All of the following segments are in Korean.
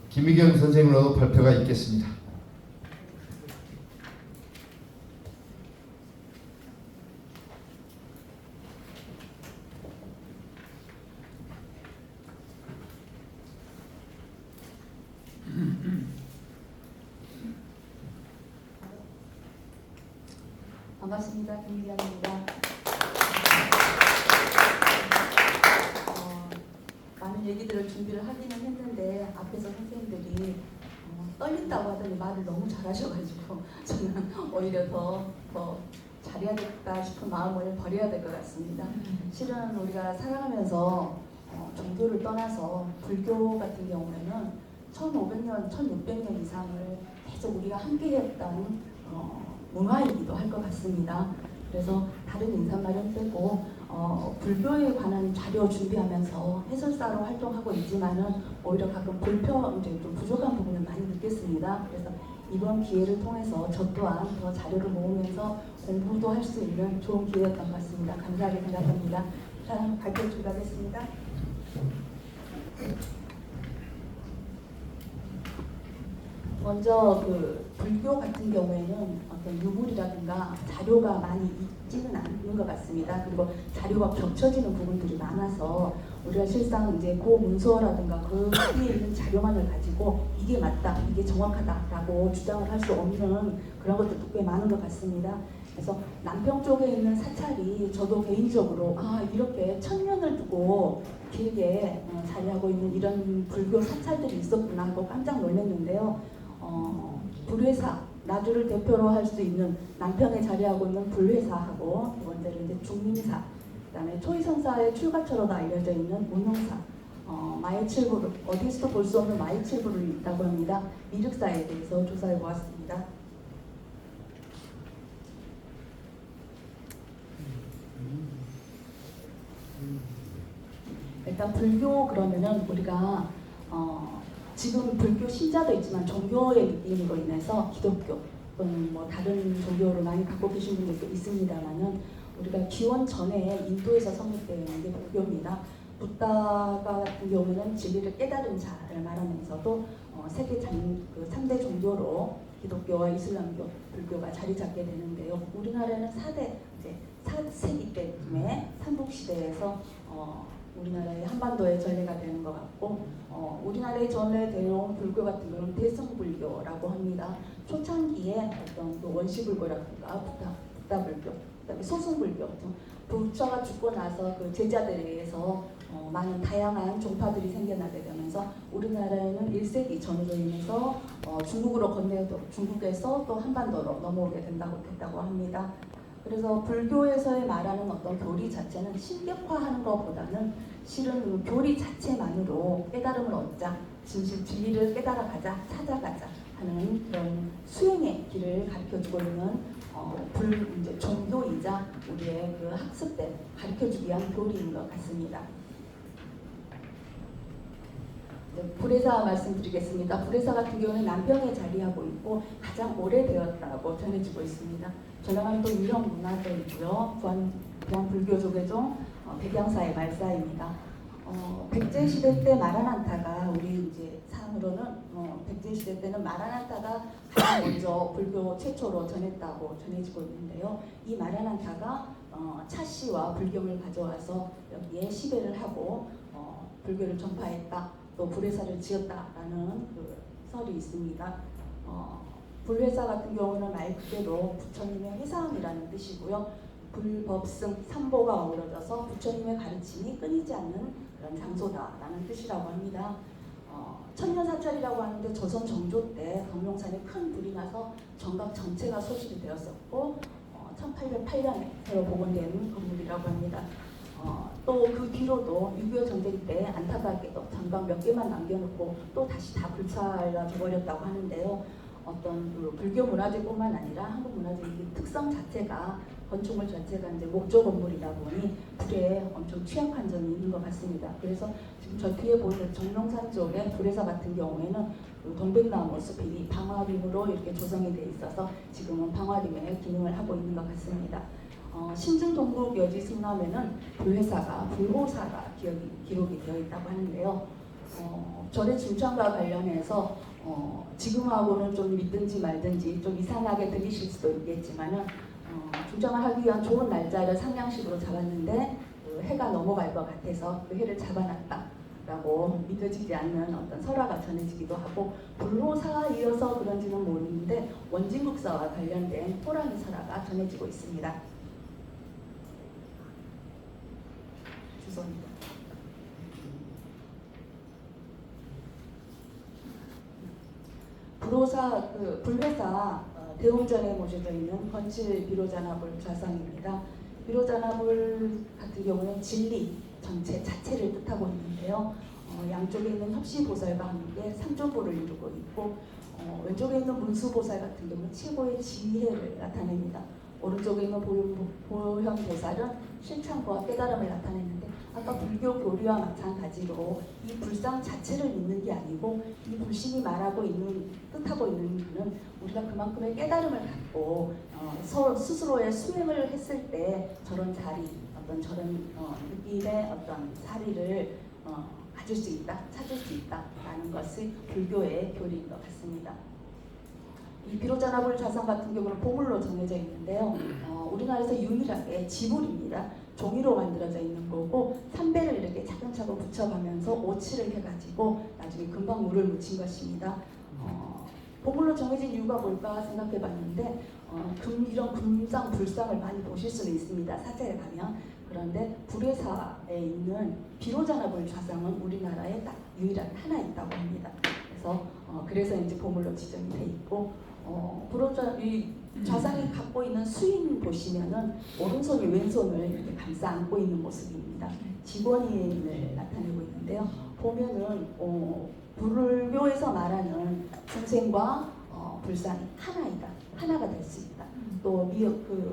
김희경 선생님으로 발표가 있겠습니다. 반갑습니다. 김희경입니다. 많은 얘기들을 준비를 하기는 했는데 앞에서 선생님들이 떨린다고 하더니 말을 너무 잘하셔가지고 저는 오히려 더 잘해야겠다 싶은 마음을 버려야 될 것 같습니다. 실은 우리가 살아가면서 종교를 떠나서 불교 같은 경우에는 1500년, 1600년 이상을 계속 우리가 함께했던 문화이기도 할 것 같습니다. 그래서 다른 인사말은 빼고 불교에 관한 자료 준비하면서 해설사로 활동하고 있지만은 오히려 가끔 이제 좀 부족한 부분을 많이 느꼈습니다. 그래서 이번 기회를 통해서 저 또한 더 자료를 모으면서 공부도 할 수 있는 좋은 기회였던 것 같습니다. 감사하게 생각합니다. 자, 발표 준비하겠습니다. 먼저 불교 같은 경우에는 어떤 유물이라든가 자료가 많이 있지는 않는 것 같습니다. 그리고 자료가 겹쳐지는 부분들이 많아서 우리가 실상 이제 고문서라든가 그 뒤에 있는 자료만을 가지고 이게 맞다, 이게 정확하다라고 주장을 할 수 없는 그런 것들도 꽤 많은 것 같습니다. 그래서 남평 쪽에 있는 사찰이 저도 개인적으로 이렇게 1000년을 두고 길게 자리하고 있는 이런 불교 사찰들이 있었구나 하고 깜짝 놀랐는데요. 불회사, 나주를 대표로 할 수 있는 남평에 자리하고 있는 불회사하고 두 번째로 이제 중림사, 그다음에 초이선사의 출가처로도 알려져 있는 운용사, 마이칠부를 어디서도 볼 수 없는 마이칠부를 있다고 합니다. 미륵사에 대해서 조사해 보았습니다. 일단 불교 그러면은 우리가 지금 불교 신자도 있지만 종교의 느낌으로 인해서 기독교 또는 뭐 다른 종교를 많이 갖고 계신 분들도 있습니다만은 우리가 기원 전에 인도에서 성립되어 있는 게 불교입니다. 부다가 같은 경우에는 진리를 깨달은 자를 말하면서도 세계 3대 종교로 기독교와 이슬람교, 불교가 자리 잡게 되는데요. 우리나라는 4세기 때쯤에 삼국시대에서 우리나라의 한반도의 전례가 되는 것 같고 우리나라의 전례되어온 불교 같은 경우는 대승불교라고 합니다. 초창기에 어떤 원시불교라든가 부다불교, 그다음에 소승불교, 부처가 죽고 나서 그 제자들에 의해서 많은 다양한 종파들이 생겨나게 되면서 우리나라에는 1세기 전으로 인해서 중국으로 중국에서 또 한반도로 넘어오게 됐다고 합니다. 그래서 불교에서의 말하는 어떤 교리 자체는 신격화하는 것보다는 실은 교리 자체만으로 깨달음을 얻자, 진리를 깨달아가자, 찾아가자 하는 그런 수행의 길을 가르쳐주고 있는 이제 종교이자 우리의 그 학습된 가르쳐주기 위한 교리인 것 같습니다. 불회사 말씀드리겠습니다. 불회사 같은 경우는 남평에 자리하고 있고 가장 오래되었다고 전해지고 있습니다. 전라남도 유형 문화재이고요. 부안 불교조계종 백양사의 말사입니다. 백제 시대 때 마라난타가 우리 이제 상으로는 백제 시대 때는 마라난타가 가장 먼저 불교 최초로 전했다고 전해지고 있는데요. 이 마라난타가 차씨와 불경을 가져와서 여기에 시배를 하고 불교를 전파했다. 또 불회사를 지었다라는 그 설이 있습니다. 불회사 같은 경우는 말 그대로 부처님의 회상이라는 뜻이고요. 불법승 삼보가 어우러져서 부처님의 가르침이 끊이지 않는 그런 장소다라는 뜻이라고 합니다. 천년사찰이라고 하는데 조선 정조 때 금룡산에 큰 불이 나서 정각 전체가 소실이 되었었고 1808년에 새로 복원된 건물이라고 합니다. 또 그 뒤로도 6.25 전쟁 때 안타깝게도 장각 몇 개만 남겨놓고 또 다시 다 불살라져 버렸다고 하는데요. 어떤 그 불교 문화재뿐만 아니라 한국 문화재의 특성 자체가 건축물 자체가 이제 목조 건물이다 보니 불에 엄청 취약한 점이 있는 것 같습니다. 그래서 지금 저 뒤에 보이는 정룡산 쪽에 불회사 같은 경우에는 그 동백나무 숲이 방화림으로 이렇게 조성이 돼 있어서 지금은 방화림의 기능을 하고 있는 것 같습니다. 신증 동국 여지 승람에는 불회사가 불호사가 기록이 되어 있다고 하는데요. 절의 중창과 관련해서 지금하고는 좀 믿든지 말든지 좀 이상하게 들리실 수도 있겠지만은 중창을 하기 위한 좋은 날짜를 상냥식으로 잡았는데 그 해가 넘어갈 것 같아서 그 해를 잡아놨다라고 믿어지지 않는 어떤 설화가 전해지기도 하고 불로사가 이어서 그런지는 모르는데 원진국사와 관련된 호랑이 설화가 전해지고 있습니다. 주소입니다. 불회사 대웅전에 모셔져 있는 건칠 비로자나불 좌상입니다. 비로자나불 같은 경우는 진리 전체 자체를 뜻하고 있는데요. 양쪽에 있는 협시보살과 함께 삼존부를 이루고 있고 왼쪽에 있는 문수보살 같은 경우는 최고의 지혜를 나타냅니다. 오른쪽에 있는 보현보살은 실천과 깨달음을 나타내는데 아까 불교 교리와 마찬가지로 이 불상 자체를 믿는 게 아니고 이 불신이 말하고 있는 뜻하고 있는 것은 우리가 그만큼의 깨달음을 갖고 스스로의 수행을 했을 때 저런 자리 저런 느낌의 어떤 자리를 가질 수 있다, 찾을 수 있다라는 것이 불교의 교리인 것 같습니다. 이 비로자나불 좌상 같은 경우는 보물로 정해져 있는데요. 우리나라에서 유일하게 지불입니다. 종이로 만들어져 있는 거고 삼배를 이렇게 차근차근 붙여가면서 오칠을 해가지고 나중에 금방 물을 묻힌 것입니다. 보물로 정해진 이유가 뭘까 생각해봤는데 이런 금상, 불상을 많이 보실 수는 있습니다. 사제에 가면. 그런데 불회사에 있는 비로자나불 좌상은 우리나라에 딱 유일하게 하나 있다고 합니다. 그래서 이제 보물로 지정이 돼 있고 이 좌상이 갖고 있는 수인 보시면은 오른손이 왼손을 이렇게 감싸 안고 있는 모습입니다. 직원인을 나타내고 있는데요. 보면은 불교에서 말하는 중생과 불상이 하나이다, 하나가 될 수 있다. 또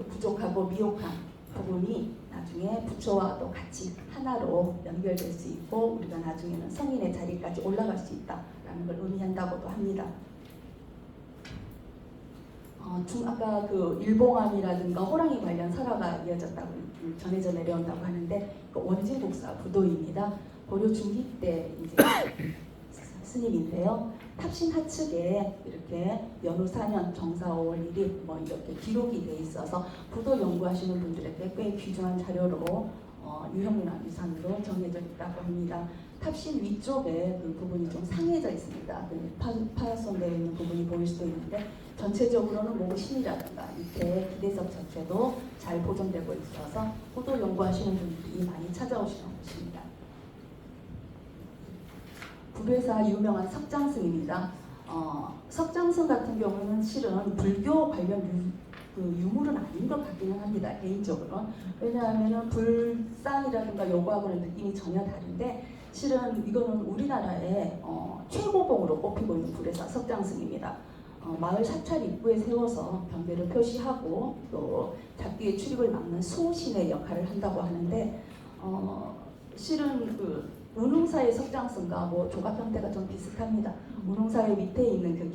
부족하고 미혹한 부분이 나중에 부처와도 같이 하나로 연결될 수 있고 우리가 나중에는 성인의 자리까지 올라갈 수 있다라는 걸 의미한다고도 합니다. 아까 일봉암이라든가 호랑이 관련 설화가 이어졌다고 전해져 내려온다고 하는데 원진국사 부도입니다. 고려 중기 때 이제 스님인데요. 탑신 하측에 이렇게 연후 4년 정사 5월 1일 이렇게 기록이 돼 있어서 부도 연구하시는 분들에게 꽤 귀중한 자료로 유형문화유산으로 정해져 있다고 합니다. 탑신 위쪽에 그 부분이 좀 상해져 있습니다. 파손되어 있는 부분이 보일 수도 있는데 전체적으로는 목신이라든가 밑에 기대석 자체도 잘 보존되고 있어서 호도 연구하시는 분들이 많이 찾아오시는 곳입니다. 불회사 유명한 석장승입니다. 석장승 같은 경우는 실은 불교 관련 유물은 아닌 것 같기는 합니다. 개인적으로. 왜냐하면 불상이라든가 요거하고는 느낌이 전혀 다른데 실은 이거는 우리나라의 최고봉으로 꼽히고 있는 불회사 석장승입니다. 마을 사찰 입구에 세워서 경배를 표시하고 또 잡귀의 출입을 막는 수호신의 역할을 한다고 하는데 실은 운흥사의 석장승과 조각 형태가 좀 비슷합니다. 운흥사의 밑에 있는 그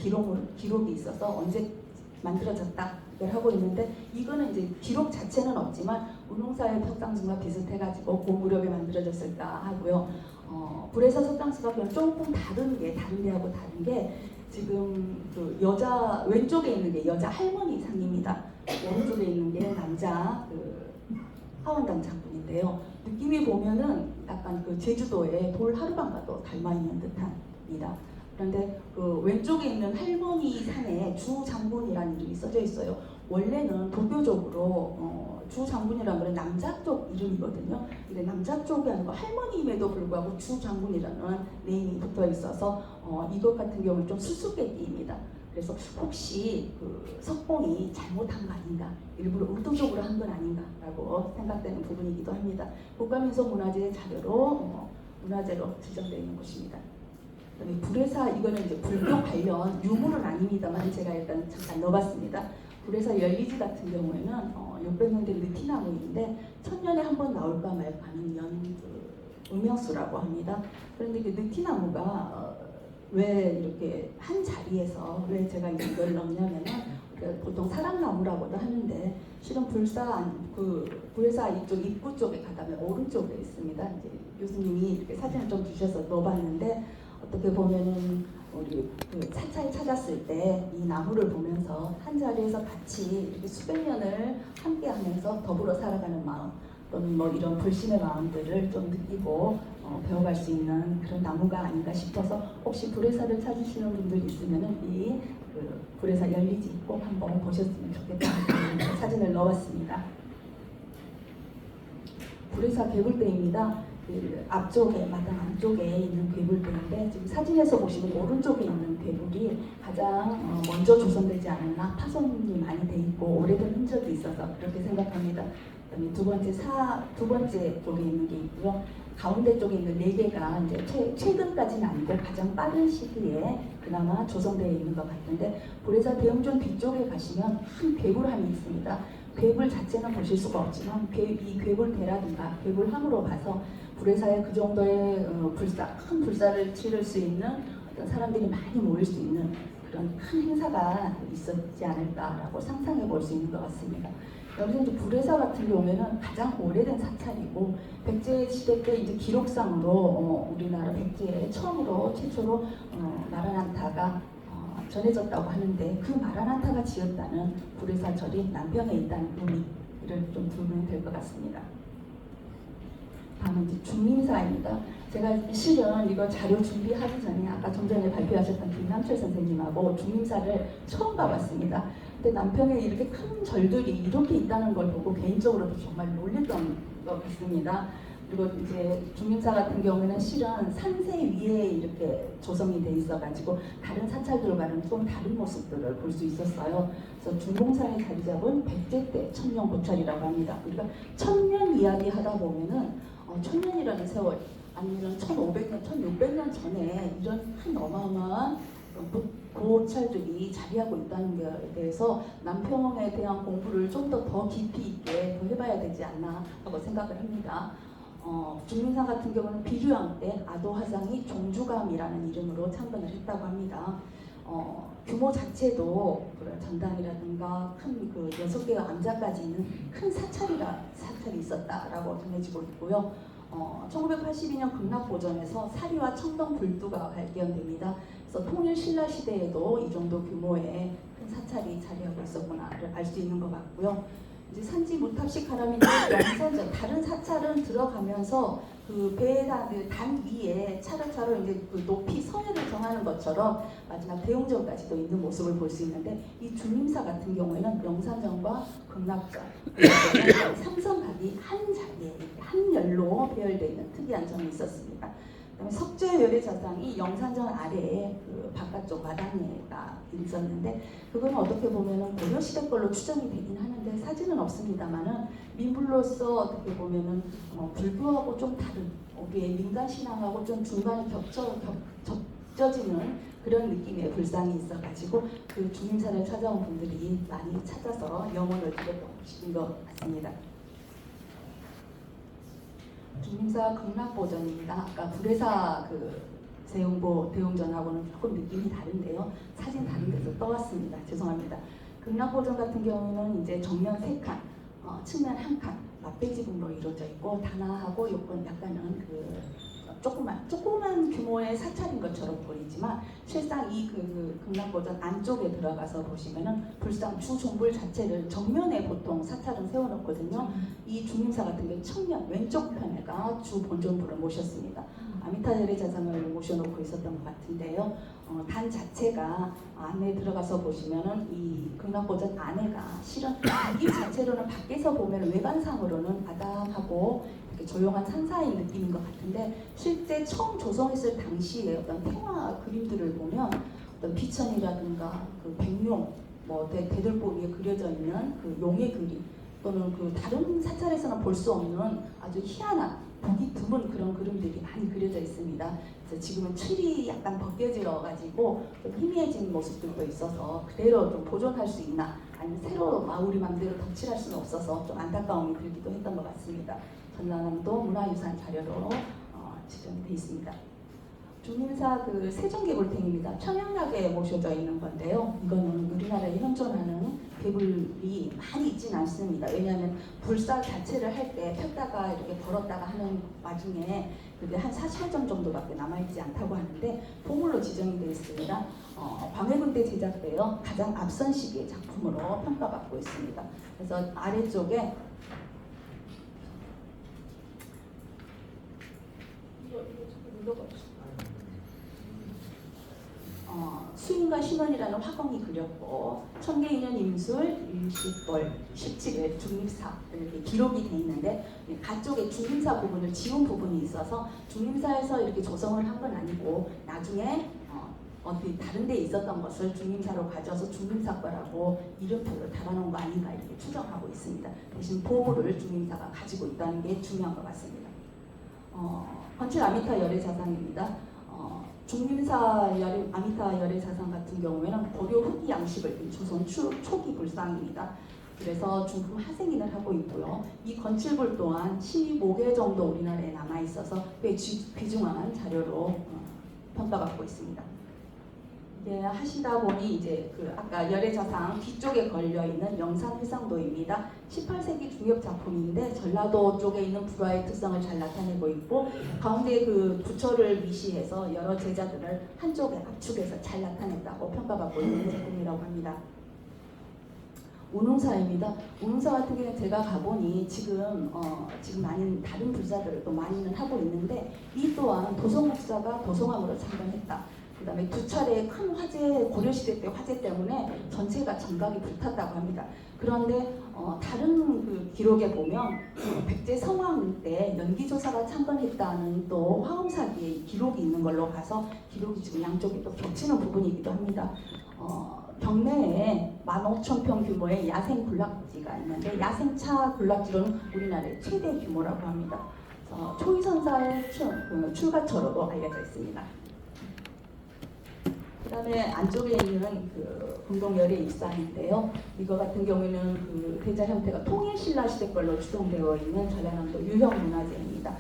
기록이 있어서 언제 만들어졌다를 하고 있는데 이거는 이제 기록 자체는 없지만 운흥사의 석장승과 비슷해가지고 그 무렵에 만들어졌을까 하고요. 불회사 석장승과 조금 다른 데하고 다른 게 지금 왼쪽에 있는 게 여자 할머니 상입니다. 오른쪽에 있는 게 남자 하원당 장군인데요. 느낌이 보면은 약간 제주도의 돌하루방과도 닮아 있는 듯합니다. 그런데 왼쪽에 있는 할머니 산에 주장군이라는 이름이 써져 있어요. 원래는 도교적으로 주장군이라는 건 남자 쪽 이름이거든요. 근데 남자 쪽이 아니고 할머니임에도 불구하고 주장군이라는 네임이 붙어 있어서 이것 같은 경우는 좀 수수께끼입니다. 그래서 혹시 석봉이 잘못한 거 아닌가, 일부러 의도적으로 한 건 아닌가라고 생각되는 부분이기도 합니다. 국가민속문화재 자료로 문화재로 지정되어 있는 곳입니다. 그다음에 불회사 이거는 이제 불교 관련 유물은 아닙니다만 제가 일단 잠깐 넣어봤습니다. 불회사 열리지 같은 경우에는 600년 된 느티나무인데 1000년에 한 번 나올까 말까 하는 음명수라고 합니다. 그런데 그 느티나무가 왜 이렇게 한 자리에서 왜 제가 이걸 넣냐면은 보통 사랑나무라고도 하는데 실은 불회사 이쪽 입구 쪽에 가다면 오른쪽에 있습니다. 이제 교수님이 이렇게 사진을 좀 주셔서 넣어봤는데 어떻게 보면은 우리 그 사찰 찾았을 때 이 나무를 보면서 한 자리에서 같이 이렇게 수백 년을 함께하면서 더불어 살아가는 마음 또는 뭐 이런 불신의 마음들을 좀 느끼고 배워갈 수 있는 그런 나무가 아닌가 싶어서 혹시 불회사를 찾으시는 분들이 있으면은 이 그 불회사 열리지 꼭 한번 보셨으면 좋겠다는 사진을 넣어봤습니다. 불회사 괴불대입니다. 그 앞쪽에 마당 안쪽에 있는 괴불대인데 지금 사진에서 보시면 오른쪽에 있는 괴불이 가장 먼저 조성되지 않았나 파손이 많이 돼 있고 오래된 흔적이 있어서 그렇게 생각합니다. 그다음에 두 번째 쪽에 있는 게 있고요. 가운데 쪽에 있는 네 개가 이제 최근까지는 아니고 가장 빠른 시기에 그나마 조성되어 있는 것 같은데 불회사 대웅전 뒤쪽에 가시면 큰 괴불함이 있습니다. 괴불 자체는 보실 수가 없지만 이 괴불대라든가 괴불함으로 봐서 불회사에 그 정도의 큰 불사를 치를 수 있는 어떤 사람들이 많이 모일 수 있는 그런 큰 행사가 있었지 않을까라고 상상해 볼 수 있는 것 같습니다. 여기서 이제 불회사 같은 경우에는 가장 오래된 사찰이고 백제 시대 때 이제 기록상으로 우리나라 백제에 최초로 마라난타가 전해졌다고 하는데 그 마라난타가 지었다는 불회사 절이 남평에 있다는 의미를 좀 두면 될 것 같습니다. 다음은 이제 중림사입니다. 제가 실은 이거 자료 준비하기 전에 아까 좀 전에 발표하셨던 김남철 선생님하고 중림사를 처음 가봤습니다. 근데 남평에 이렇게 큰 절들이 이렇게 있다는 걸 보고 개인적으로도 정말 놀랬던 것 같습니다. 그리고 이제 중림사 같은 경우에는 실은 산세 위에 이렇게 조성이 돼 있어가지고 다른 사찰들과는 좀 다른 모습들을 볼 수 있었어요. 그래서 중공사에 자리 잡은 백제 때 천년 고찰이라고 합니다. 우리가 천년 이야기 하다 보면은 천년이라는 세월 아니면 1500년, 1600년 전에 이런 큰 어마어마한 고찰들이 자리하고 있다는 것에 대해서 남평에 대한 공부를 좀 더 깊이 있게 더 해봐야 되지 않나 하고 생각을 합니다. 중림사 같은 경우는 비류왕 때 아도화상이 종주감이라는 이름으로 창건을 했다고 합니다. 규모 자체도 전당이라든가 큰 그 6개의 암자까지 있는 큰 사찰이 있었다라고 전해지고 있고요. 1982년 극락보전에서 사리와 청동 불두가 발견됩니다. 그래서 통일 신라 시대에도 이 정도 규모의 큰 사찰이 자리하고 있었구나를 알 수 있는 것 같고요. 이제 산지 무탑식 하라면 영산전 다른 사찰은 들어가면서 그 단 위에 차례차례 이제 그 높이 성역을 정하는 것처럼 마지막 대웅전까지도 있는 모습을 볼 수 있는데 이 중림사 같은 경우에는 영산전과 극락전 삼성각이 한 자리에 한 열로 배열되어 있는 특이한 점이 있었습니다. 그다음에 석죄열애자상이 영산전 아래에 그 바깥쪽 마당에가 있었는데 그거는 어떻게 보면은 고려 시대 걸로 추정이 되긴 하는데 사진은 없습니다만은 민불로서 어떻게 보면은 불교하고 좀 다른 우리의 민간 신앙하고 좀 중간에 겹쳐지는 그런 느낌의 불상이 있어가지고 그 중림사를 찾아온 분들이 많이 찾아서 염원을 드렸던 것 같습니다. 중림사 극락보전입니다. 아까 불회사 그 세용보 대웅전하고는 조금 느낌이 다른데요. 사진 다른 데서 떠왔습니다. 죄송합니다. 극락보전 같은 경우는 이제 정면 3칸, 측면 1칸, 막대지붕으로 이루어져 있고 단화하고 요건 약간은 그 조그만 규모의 사찰인 것처럼 보이지만 실상 이 극락보전 안쪽에 들어가서 보시면은 불상 주종불 자체를 정면에 보통 사찰은 세워놓거든요. 이 중림사 같은 경우 청년 왼쪽 편에가 주 본尊불을 모셨습니다. 아미타열의 자상을 모셔놓고 있었던 것 같은데요. 단 자체가 안에 들어가서 보시면은 이 극락보전 안에가 실은 이 자체로는 밖에서 보면 외관상으로는 아담하고 이렇게 조용한 산사의 느낌인 것 같은데 실제 처음 조성했을 당시의 어떤 평화 그림들을 보면 어떤 비천이라든가 그 백룡, 뭐 대들보 위에 그려져 있는 그 용의 그림 또는 그 다른 사찰에서는 볼 수 없는 아주 희한한 보기 드문 그런 그림들이 많이 그려져 있습니다. 그래서 지금은 틀이 약간 벗겨져 가지고 좀 희미해진 모습들도 있어서 그대로 좀 보존할 수 있나 아니면 새로 우리 마음대로 덧칠할 수는 없어서 좀 안타까움이 들기도 했던 것 같습니다. 전라남도 문화유산 자료로 지정돼 있습니다. 중림사 그 세종개불탱입니다. 평양락에 모셔져 있는 건데요. 이거는 우리나라에 현존하는 개불이 많이 있지는 않습니다. 왜냐하면 불사 자체를 할 때 폈다가 이렇게 벌었다가 하는 와중에 그게 한 40점 정도밖에 남아있지 않다고 하는데 보물로 지정이 되어 있습니다. 광해군 때 제작되어 가장 앞선 시기의 작품으로 평가받고 있습니다. 그래서 아래쪽에 수인과 신원이라는 화공이 그렸고 천계인연 임술, 일식벌, 17회, 중림사 이렇게 기록이 돼 있는데 가쪽에 중림사 부분을 지운 부분이 있어서 중림사에서 이렇게 조성을 한 건 아니고 나중에 어디 다른 데 있었던 것을 중림사로 가져서 중림사 거라고 이름표를 달아놓은 거 아닌가 이렇게 추정하고 있습니다. 대신 보물을 중림사가 가지고 있다는 게 중요한 것 같습니다. 건칠 아미타 열애자상입니다. 중림사 아미타 열애자상 같은 경우에는 고려 후기 양식을 띤 조선 초기 불상입니다. 그래서 중품 하생인을 하고 있고요. 이 건칠불 또한 15개 정도 우리나라에 남아 있어서 꽤 귀중한 자료로 평가받고 있습니다. 예, 하시다 보니 이제 그 아까 열애자상 뒤쪽에 걸려 있는 영산회상도입니다. 18세기 중엽 작품인데 전라도 쪽에 있는 불화의 특성을 잘 나타내고 있고 가운데 그 부처를 미시해서 여러 제자들을 한쪽에 압축해서 잘 나타냈다고 평가받고 있는 작품이라고 합니다. 운흥사입니다. 운흥사 같은 경우는 제가 가보니 지금 많은 다른 불사들도 많이는 하고 있는데 이 또한 도성목사가 도성함으로 창건했다. 그 다음에 두 차례 큰 화재, 고려시대 때 화재 때문에 전체가 정각이 불탔다고 합니다. 그런데 다른 그 기록에 보면 백제 성왕 때 연기조사가 창건했다는 또 화엄사기의 기록이 있는 걸로 봐서 기록이 지금 양쪽이 또 겹치는 부분이기도 합니다. 경내에 15,000평 규모의 야생 군락지가 있는데 야생차 군락지로는 우리나라의 최대 규모라고 합니다. 초이선사의 출가처로도 알려져 있습니다. 그 다음에 안쪽에 있는 그 공동열의 입상인데요. 이거 같은 경우에는 그 대자 형태가 통일신라 시대 걸로 추정되어 있는 전라남도 유형 문화재입니다.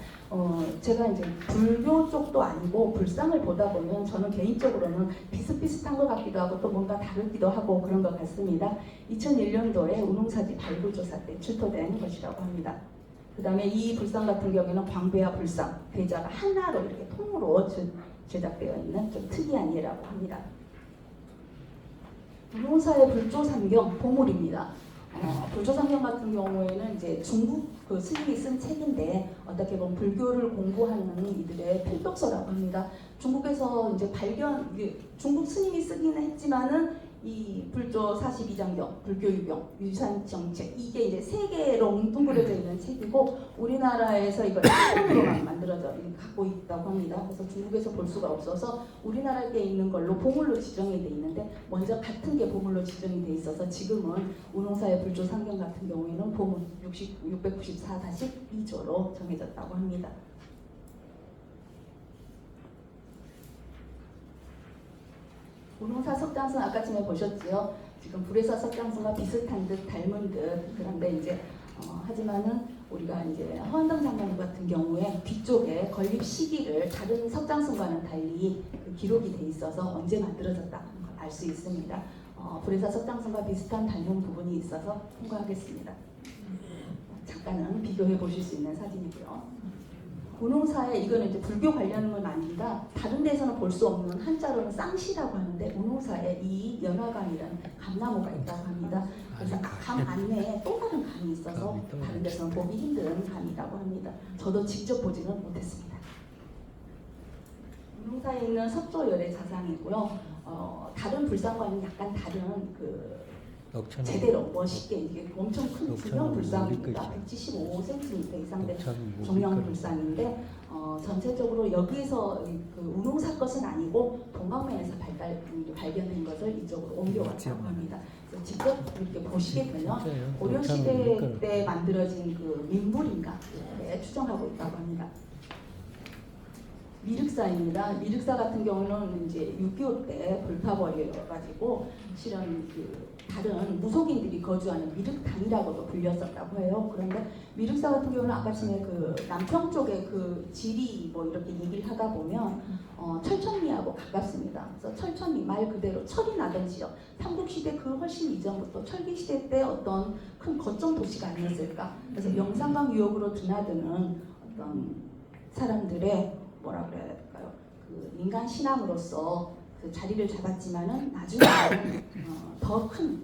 제가 이제 불교 쪽도 아니고 불상을 보다 보면 저는 개인적으로는 비슷비슷한 것 같기도 하고 또 뭔가 다르기도 하고 그런 것 같습니다. 2001년도에 운흥사지 발굴조사 때 출토된 것이라고 합니다. 그 다음에 이 불상 같은 경우에는 광배야 불상, 대자가 하나로 이렇게 통으로 제작되어 있는 좀 특이한 예라고 합니다. 운흥사의 불조삼경 보물입니다. 불조삼경 같은 경우에는 이제 중국 그 스님이 쓴 책인데 어떻게 보면 불교를 공부하는 이들의 필독서라고 합니다. 중국에서 이제 중국 스님이 쓰기는 했지만은 이 불조 42장경, 불교유경, 유산정책 이게 이제 세 개로 뭉뚱그려져 있는 책이고 우리나라에서 이걸 일본으로만 만들어져 갖고 있다고 합니다. 그래서 중국에서 볼 수가 없어서 우리나라에 있는 걸로 보물로 지정이 돼 있는데 먼저 같은 게 보물로 지정이 돼 있어서 지금은 운흥사의 불조 삼경 같은 경우에는 보물 694-2조로 정해졌다고 합니다. 운흥사 석장승 아까쯤에 보셨지요. 지금 불에서 석장승과 비슷한 듯 닮은 듯 그런데 이제 하지만은 우리가 이제 허한당 장관 같은 경우에 뒤쪽에 건립 시기를 다른 석장승과는 달리 그 기록이 돼 있어서 언제 만들어졌다는 걸 알 수 있습니다. 불에서 석장승과 비슷한 닮은 부분이 있어서 통과하겠습니다. 잠깐은 비교해 보실 수 있는 사진이고요. 운흥사에 이거는 이제 불교 관련은 아닙니다. 다른 데서는 볼 수 없는 한자로는 쌍시라고 하는데 운흥사에 이 연화감이라는 감나무가 있다고 합니다. 그래서 감 안내에 또 다른 감이 있어서 다른 데서는 보기 힘든 감이라고 합니다. 저도 직접 보지는 못했습니다. 운흥사에 있는 석조열의 자상이고요. 다른 불상과는 약간 다른 그 제대로 멋있게 이게 엄청 큰 중형 불상입니다. 175cm 이상 된 중형 불상인데 전체적으로 여기에서 그 운흥사 것은 아니고 동방면에서 발견된 것을 이쪽으로 옮겨왔다고 합니다. 그래서 직접 이렇게 보시게 되면 고려시대 때 만들어진 그 민물인가 추정하고 있다고 합니다. 미륵사입니다. 미륵사 같은 경우는 이제 6.25 때 불타버려가지고 실은 그 다른 무속인들이 거주하는 미륵당이라고도 불렸었다고 해요. 그런데 미륵사 같은 경우는 아까 전에 그 남평 쪽에 그 지리 뭐 이렇게 얘기를 하다 보면 철천리하고 가깝습니다. 그래서 철천리 말 그대로 철이 나던 지역, 삼국시대 그 훨씬 이전부터 철기시대 때 어떤 큰 거점 도시가 아니었을까. 그래서 영산강 유역으로 드나드는 어떤 사람들의 뭐라 그래야 될까요? 그 인간 신앙으로서 그 자리를 잡았지만은 나중에는 더 큰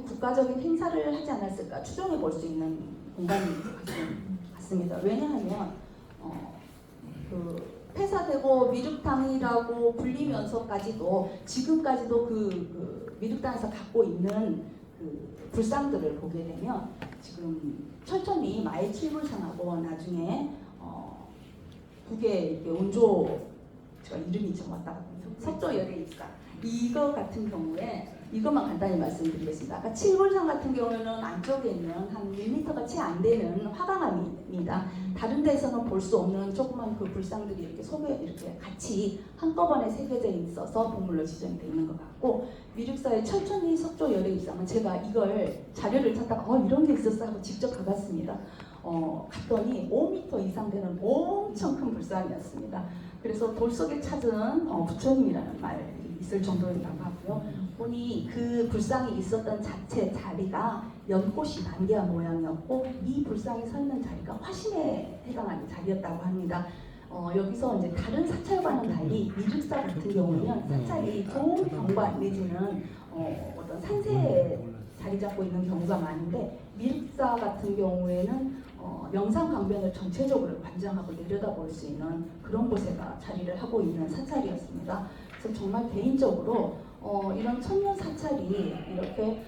국가적인 행사를 하지 않았을까 추정해 볼 수 있는 공간인 것 같습니다. 왜냐하면 그 폐사되고 미륵당이라고 불리면서까지도 지금까지도 그 미륵당에서 갖고 있는 그 불상들을 보게 되면 지금 철천리 마의 칠불상하고 나중에 국의 이렇게 온조 제가 이름이 좀 왔다 갔다 석조열의 입사 이거 같은 경우에 이것만 간단히 말씀드리겠습니다. 아까 칠불상 같은 경우에는 안쪽에 있는 한 1m가 채 안 되는 화강암입니다. 다른 데서는 볼 수 없는 조그만 그 불상들이 이렇게 속에 이렇게 같이 한꺼번에 새겨져 있어서 보물로 지정이 되어 있는 것 같고 미륵사의 철천리 석조열의 입상은 제가 이걸 자료를 찾다가 이런 게 있었어 하고 직접 가봤습니다. 갔더니 5m 이상 되는 엄청 큰 불상이었습니다. 그래서 돌 속에 찾은 부처님이라는 말이 있을 정도였다고 하고요. 보니 그 불상이 있었던 자리가 연꽃이 단계화 모양이었고 이 불상이 서 있는 자리가 화신에 해당하는 자리였다고 합니다. 여기서 이제 다른 사찰과는 달리 미륵사 같은 경우는 사찰이 좋은 경관 내지는 어떤 산세에 자리 잡고 있는 경우가 많은데 미륵사 같은 경우에는 영산강변을 전체적으로 관장하고 내려다볼 수 있는 그런 곳에가 자리를 하고 있는 사찰이었습니다. 그래서 정말 개인적으로 이런 천년 사찰이 이렇게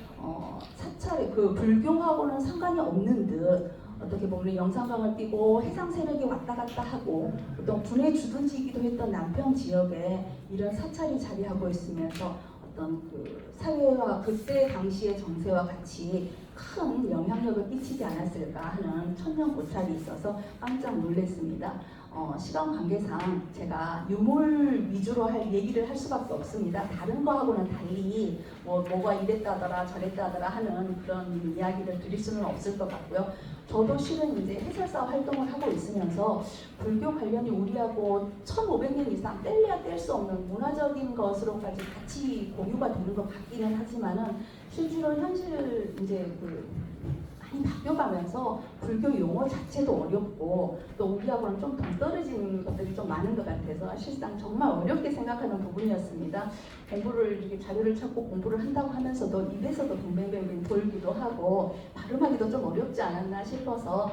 사찰의 그 불교하고는 상관이 없는 듯 어떻게 보면 영산강을 띄고 해상 세력이 왔다 갔다 하고 또 군의 주둔지이기도 했던 남평 지역에 이런 사찰이 자리하고 있으면서 어떤 그 사회와 그때 당시의 정세와 같이 큰 영향력을 끼치지 않았을까 하는 천년 고찰이 있어서 깜짝 놀랐습니다. 시간 관계상 제가 유물 위주로 할 얘기를 할 수밖에 없습니다. 다른 거하고는 달리 뭐가 이랬다더라 저랬다더라 하는 그런 이야기를 드릴 수는 없을 것 같고요. 저도 실은 이제 해설사 활동을 하고 있으면서 불교 관련이 우리하고 1500년 이상 뗄래야 뗄 수 없는 문화적인 것으로까지 같이 공유가 되는 것 같기는 하지만은 실제로 현실을 이제 많이 바뀌어가면서 불교 용어 자체도 어렵고 또 우리하고는 좀 동떨어진 것들이 좀 많은 것 같아서 실상 정말 어렵게 생각하는 부분이었습니다. 공부를 이렇게 자료를 찾고 공부를 한다고 하면서도 입에서도 뱅뱅뱅뱅 돌기도 하고 발음하기도 좀 어렵지 않았나 싶어서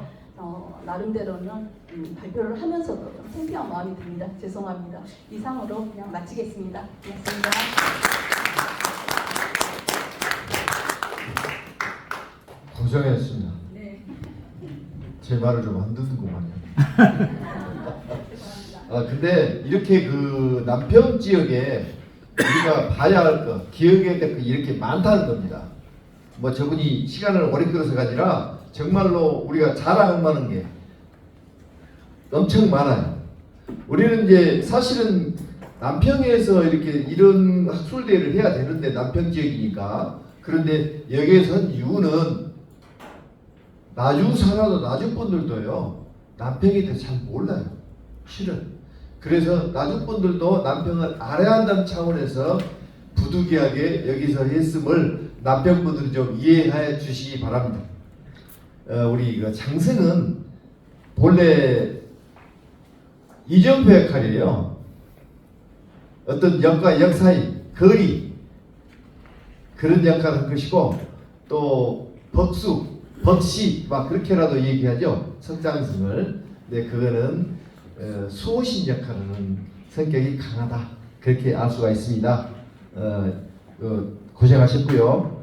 나름대로는 발표를 하면서도 좀 창피한 마음이 듭니다. 죄송합니다. 이상으로 그냥 마치겠습니다. 고맙습니다. 고생했습니다. 네. 제 말을 좀 안 듣는구만요. 근데 이렇게 그 남평 지역에 우리가 봐야 할 것, 기억해야 될 것 이렇게 많다는 겁니다. 뭐 저분이 시간을 오래 끌어서가 아니라 정말로 우리가 자랑할 만한 게 엄청 많아요. 우리는 이제 사실은 남평에서 이렇게 이런 학술대회를 해야 되는데 남평 지역이니까 그런데 여기에서 한 이유는 나주 살아도 나주 분들도요 남평에 대해서 잘 몰라요. 실은. 그래서 나주 분들도 남평을 알아야 한다는 차원에서 부득이하게 여기서 했음을 남평 분들이 좀 이해해 주시기 바랍니다. 우리 그 장승은 본래 이정표 역할이에요. 어떤 역과 역 사이 거리 그런 역할을 할 것이고 또 벅수 벅시 막 그렇게라도 얘기하죠. 석장승을. 근데 그거는 수호신 역할은 성격이 강하다 그렇게 알 수가 있습니다. 고생하셨고요.